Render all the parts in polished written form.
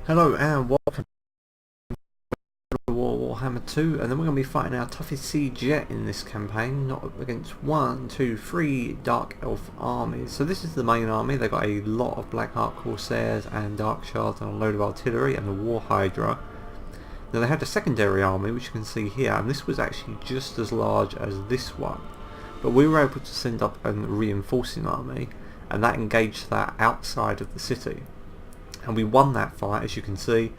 Hello and welcome to Warhammer 2, and then we're going to be fighting our toughest siege yet in this campaign, not up against 1, 2, 3 Dark Elf armies. So this is the main army. They've got a lot of Black Heart Corsairs and Dark Shards and a load of artillery and a War Hydra. Now they had a secondary army, which you can see here, and this was actually just as large as this one. But we were able to send up a reinforcing army, and that engaged that outside of the city. And we won that fight, as you can see.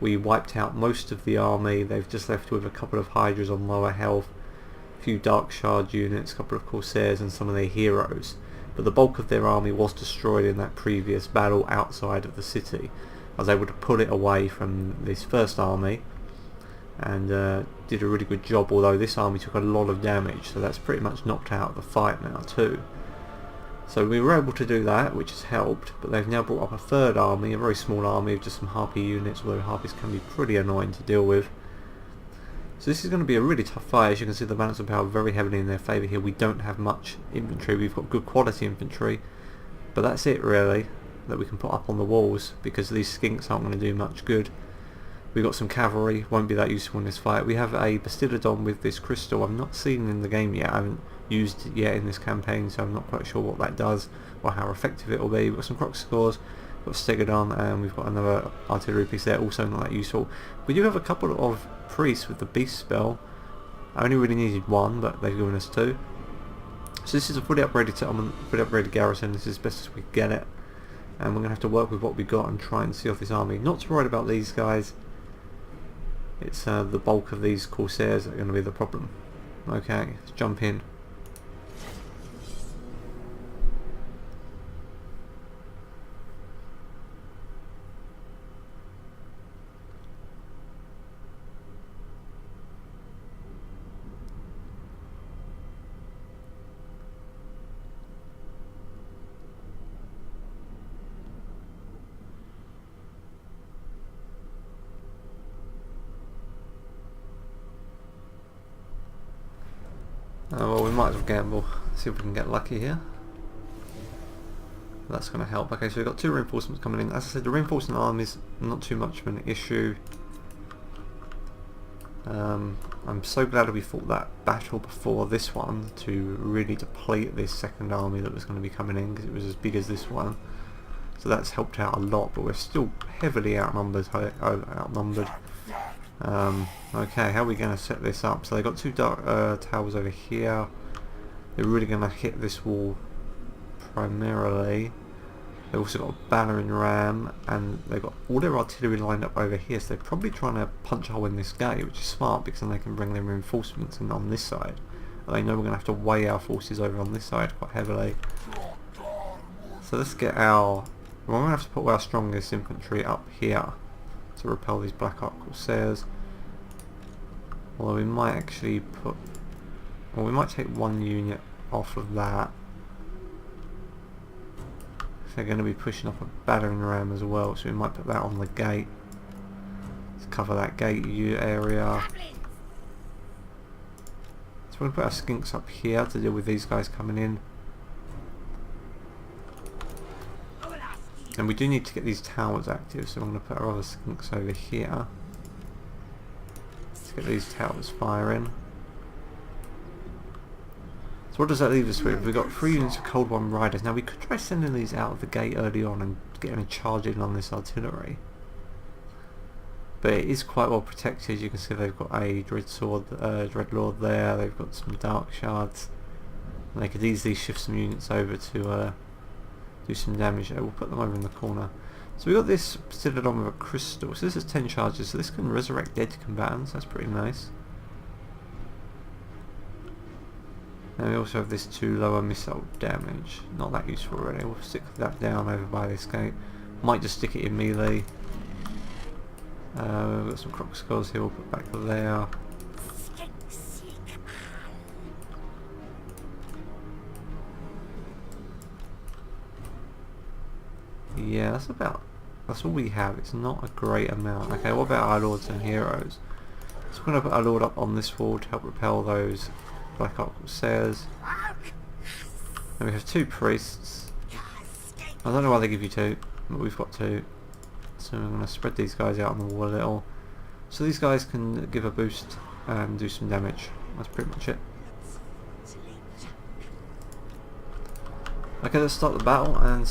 We wiped out most of the army. They've just left with a couple of Hydras on lower health, a few Dark Shard units, a couple of Corsairs and some of their heroes. But the bulk of their army was destroyed in that previous battle outside of the city. I was able to pull it away from this first army and did a really good job, although this army took a lot of damage, so that's pretty much knocked out of the fight now too. So we were able to do that, which has helped, but they've now brought up a third army, a very small army of just some Harpy units, although Harpies can be pretty annoying to deal with. So this is going to be a really tough fight. As you can see, the balance of power very heavily in their favour here. We don't have much infantry. We've got good quality infantry, but that's it really that we can put up on the walls, because these skinks aren't going to do much good. We've got some cavalry, won't be that useful in this fight. We have a Bastillodon with this crystal. I've not seen in the game yet. I haven't used it yet in this campaign, so I'm not quite sure what that does or how effective it will be. We've got some croc scores, we've got Stegodon, and we've got another artillery piece there, also not that useful. We do have a couple of priests with the beast spell. I only really needed one, but they've given us two. So this is a fully upgraded settlement, fully upgraded garrison. This is as best as we can get it, and we're going to have to work with what we got and try and see off this army. Not too worried about these guys. It's the bulk of these Corsairs that are going to be the problem. Okay, let's jump in. Well, we might as well gamble, see if we can get lucky here. That's going to help. Okay, so we've got two reinforcements coming in. As I said, the reinforcing arm is not too much of an issue. I'm so glad we fought that battle before this one to really deplete this second army that was going to be coming in, because it was as big as this one. So that's helped out a lot, but we're still heavily outnumbered. Okay, how are we going to set this up? So they've got two dark towers over here. They're really going to hit this wall primarily. They've also got a battering ram, and they've got all their artillery lined up over here, so they're probably trying to punch a hole in this gate, which is smart, because then they can bring their reinforcements in on this side. And they know we're going to have to weigh our forces over on this side quite heavily. So let's get our... We're going to have to put our strongest infantry up here to repel these Black Heart Corsairs. Although we might actually put... Well, we might take one unit off of that. They're going to be pushing up a battering ram as well, so we might put that on the gate to cover that gate area. So we're going to put our skinks up here to deal with these guys coming in. And we do need to get these towers active, so I'm going to put our other skinks over here to get these towers firing. So what does that leave us with? We've got 3 units of Cold One Riders. Now we could try sending these out of the gate early on and getting a charge in on this artillery. But it is quite well protected. You can see they've got a Dreadlord there, they've got some Dark Shards. And they could easily shift some units over to do some damage there. We'll put them over in the corner. So we've got this Bastillodon with a crystal. So this is 10 charges, so this can resurrect dead combatants. That's pretty nice. And we also have this 2 lower missile damage. Not that useful really. We'll stick that down over by this gate. Might just stick it in melee. We've got some croc skulls here, we'll put back there. Yeah, that's all we have. It's not a great amount. Okay, what about our lords and heroes? So we're going to put our lord up on this wall to help repel those Black Heart Corsairs. And we have 2 priests. I don't know why they give you 2, but we've got 2. So I'm going to spread these guys out on the wall a little. So these guys can give a boost and do some damage. That's pretty much it. Okay, let's start the battle and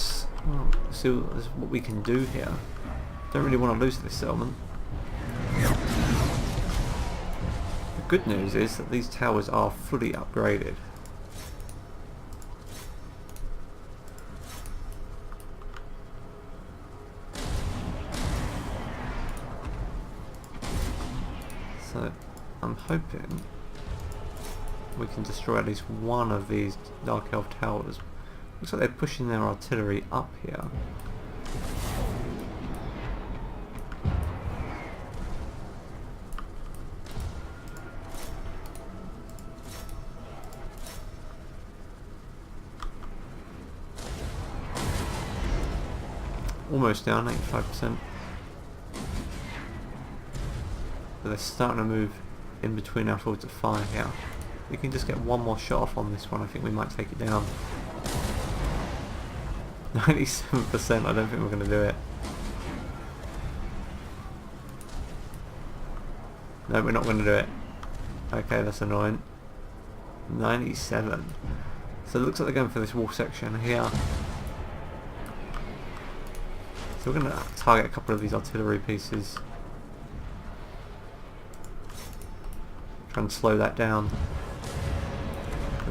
well, see what we can do here. Don't really want to lose this settlement. The good news is that these towers are fully upgraded. So I'm hoping we can destroy at least one of these Dark Elf towers. Looks like they're pushing their artillery up here. Almost down, 85%. But they're starting to move in between our fields of fire here. We can just get one more shot off on this one. I think we might take it down. 97%, I don't think we're going to do it. No, we're not going to do it. Okay, that's annoying. 97. So it looks like they're going for this wall section here. So we're going to target a couple of these artillery pieces. Try and slow that down.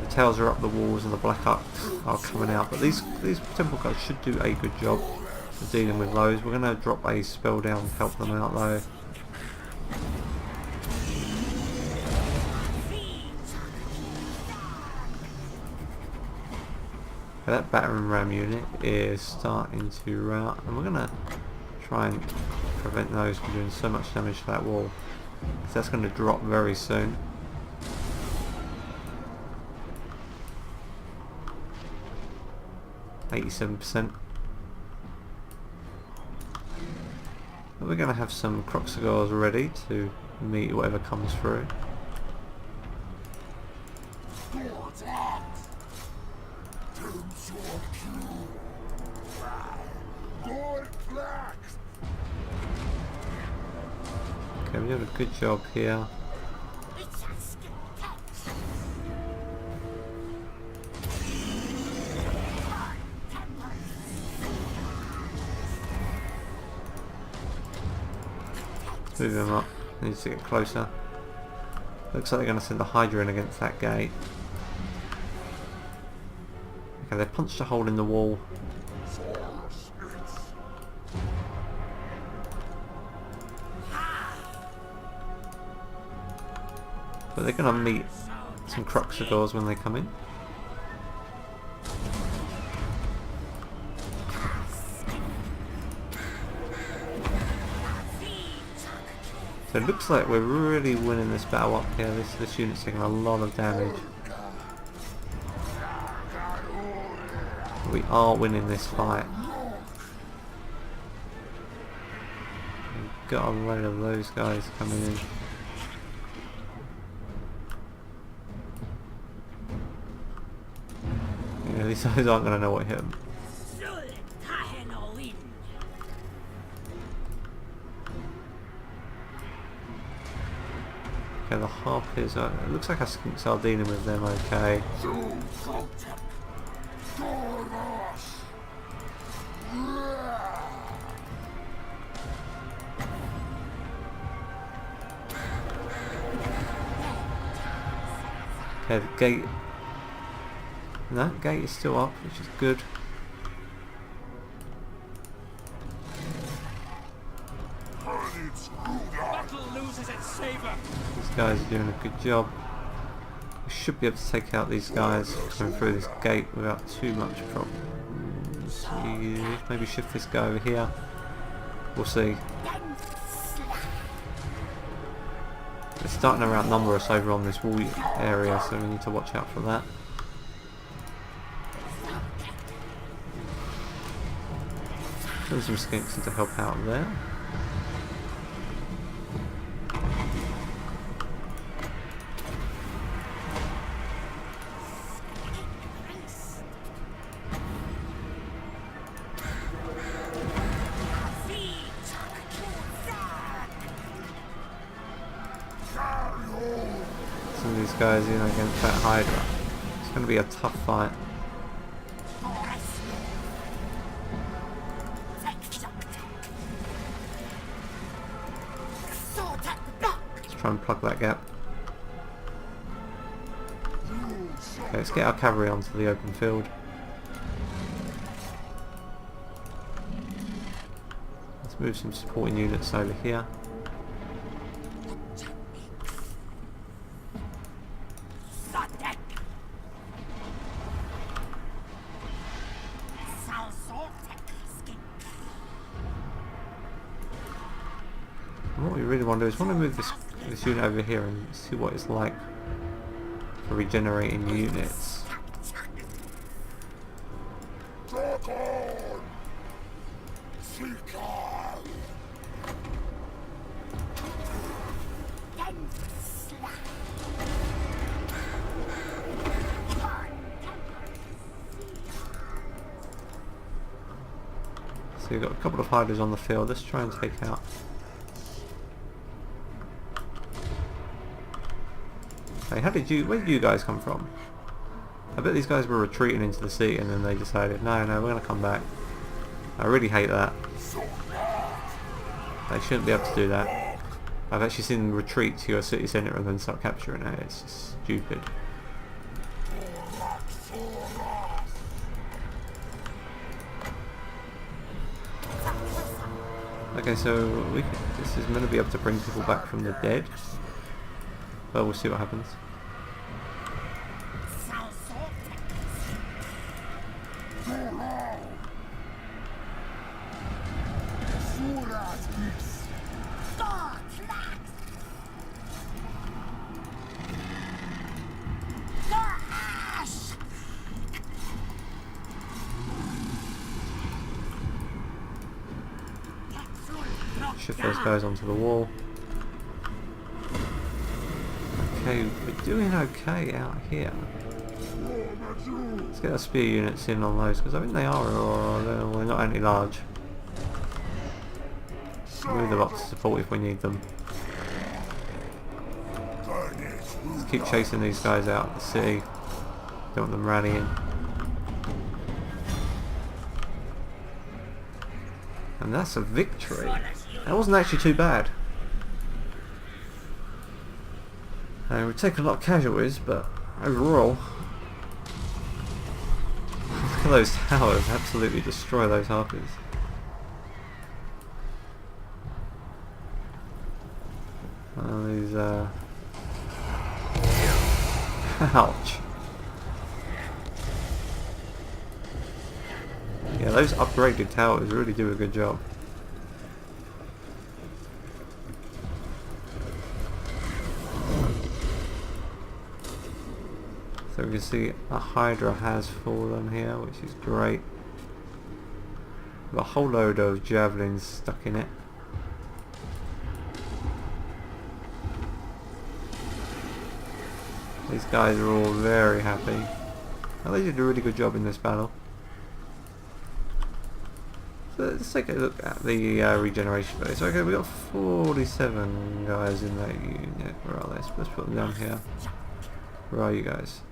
The towers are up the walls and the black arcs are coming out, but these temple guards should do a good job of dealing with those. We're going to drop a spell down to help them out though. Okay, that battering ram unit is starting to rout, and we're going to try and prevent those from doing so much damage to that wall, because that's going to drop very soon. %. We're going to have some Croxagars ready to meet whatever comes through. Okay, we did a good job here. Move them up, needs to get closer. Looks like they're going to send the Hydra in against that gate. Okay, they punched a hole in the wall. But they're going to meet some Croxagars when they come in. So it looks like we're really winning this battle up here. This unit's taking a lot of damage. We are winning this fight. We've got a load of those guys coming in. Yeah, these guys aren't going to know what hit them. Okay, the Harpies are... It looks like our Skinks are dealing with them okay. Okay, the gate... No, the gate is still up, which is good. These guys are doing a good job. We should be able to take out these guys coming through this gate without too much problems. Maybe shift this guy over here. We'll see. They're starting to outnumber us over on this wall area, so we need to watch out for that. Send some skinks in to help out there. guys in against that Hydra. It's going to be a tough fight. Let's try and plug that gap. Okay, let's get our cavalry onto the open field. Let's move some supporting units over here. And what we really want to do is want to move this unit over here and see what it's like for regenerating units. So you've got a couple of Hydras on the field. Let's try and take out. Hey, where did you guys come from? I bet these guys were retreating into the sea and then they decided, no, we're going to come back. I really hate that. They shouldn't be able to do that. I've actually seen them retreat to your city centre and then start capturing it. It's just stupid. Okay, so this is going to be able to bring people back from the dead. Well, we'll see what happens. Shift those guys onto the wall. Okay, we're doing okay out here. Let's get our spear units in on those because I think they are, or they're not only large. Move them up to support if we need them. Let's keep chasing these guys out of the city. Don't want them rallying. And that's a victory. That wasn't actually too bad. We've taken a lot of casualties, but overall, look at those towers, absolutely destroy those harpies. These, ouch. Yeah, those upgraded towers really do a good job. So we can see a Hydra has fallen here, which is great. We've got a whole load of javelins stuck in it. These guys are all very happy. Well, they did a really good job in this battle. So let's take a look at the regeneration phase. Okay, we've got 47 guys in that unit. Where are they? Let's put them down here. Where are you guys?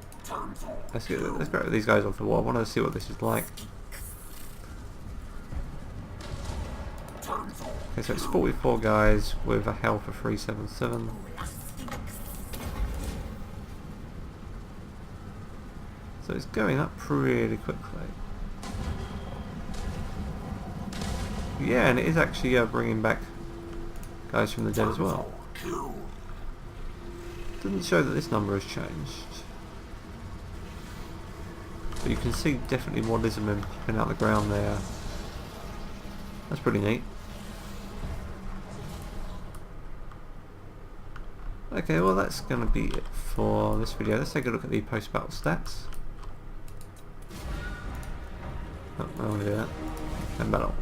Let's get these guys off the wall. I want to see what this is like. Okay, so it's 44 guys with a health of 377. So it's going up pretty quickly. Yeah, and it is actually bringing back guys from the dead as well. Doesn't show that this number has changed. But you can see definitely more Lizardmen popping out the ground there. That's pretty neat. Okay, well that's going to be it for this video. Let's take a look at the post-battle stats. Oh, I want to do that. And battle.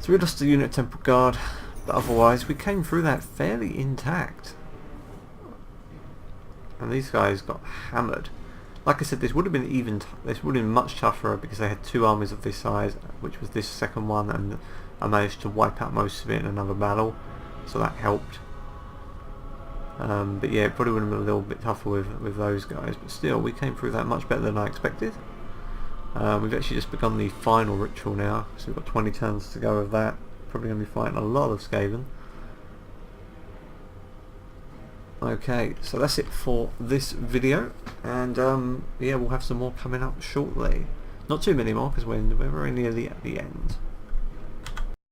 So we lost the unit temple guard, but otherwise we came through that fairly intact. And these guys got hammered. Like I said, this would have been this would have been much tougher because they had two armies of this size, which was this second one, and I managed to wipe out most of it in another battle, so that helped. But yeah, it probably would have been a little bit tougher with those guys, but still, we came through that much better than I expected. We've actually just begun the final ritual now, so we've got 20 turns to go of that. Probably going to be fighting a lot of Skaven. Okay, so that's it for this video, and yeah, we'll have some more coming up shortly. Not too many more because we're very near the end.